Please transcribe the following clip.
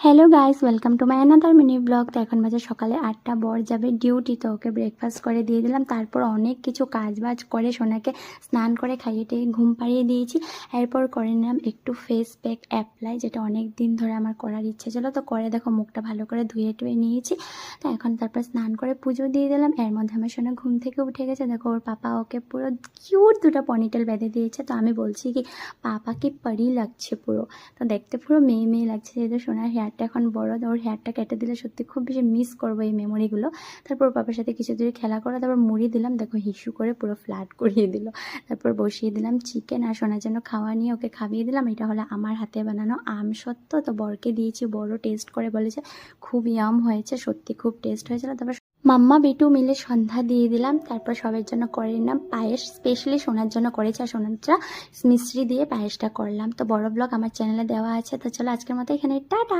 Hello guys, welcome to my another mini blog. তো এখন বাজে সকালে 8টা, বর যাবে ডিউটি, তো ওকে ব্রেকফাস্ট করে দিয়ে দিলাম। তারপর অনেক কিছু কাজ বাজ করে সোনাকে স্নান করে খাইয়ে টেয়ে ঘুম পাড়িয়ে দিয়েছি। এরপর করে নিলাম একটু ফেস প্যাক অ্যাপ্লাই, যেটা অনেক দিন ধরে আমার করার ইচ্ছে ছিল। তো করে দেখো মুখটা ভালো করে ধুয়ে টুয়ে নিয়েছি। তো এখন তারপর স্নান করে পুজো দিয়ে দিলাম। এর মধ্যে আমার সোনা ঘুম থেকে উঠে গেছে। দেখো ওর পাপা ওকে পুরো কিউট দুটো পনিটেল বেঁধে দিয়েছে। তো আমি বলছি কি পাপাকে পরি লাগছে পুরো, তো দেখতে পুরো মেয়ে মেয়ে লাগছে। যেহেতু সোনার হেয়ারটা এখন বড়, ওর হেয়ারটা কেটে দিলে সত্যি খুব বেশি মিস করবো এই মেমোরিগুলো। তারপর পাপার সাথে কিছু দূরে খেলা করে তারপর মুড়ি দিলাম, দেখো হিসু করে পুরো ফ্ল্যাট করিয়ে দিল। তারপর বসিয়ে দিলাম চিকেন, আর সোনার জন্য খাওয়া নিয়ে ওকে খাইয়ে দিলাম। এটা হলো আমার হাতে বানানো আম সত্ত্ব, তো বরকে দিয়েছি, বড় টেস্ট করে বলেছে খুব ইয়াম হয়েছে, সত্যি খুব টেস্ট হয়েছিল। তারপর মাম্মা বেটু মিলে সন্ধ্যা দিয়ে দিলাম। তারপর সবার জন্য করে নিলাম পায়েস, স্পেশালি সোনার জন্য করেছি, আর সোনারটা মিশ্রি দিয়ে পায়েসটা করলাম। তো বড় ব্লগ আমার চ্যানেলে দেওয়া আছে। তো চলো আজকের মতো এখানে টাটা।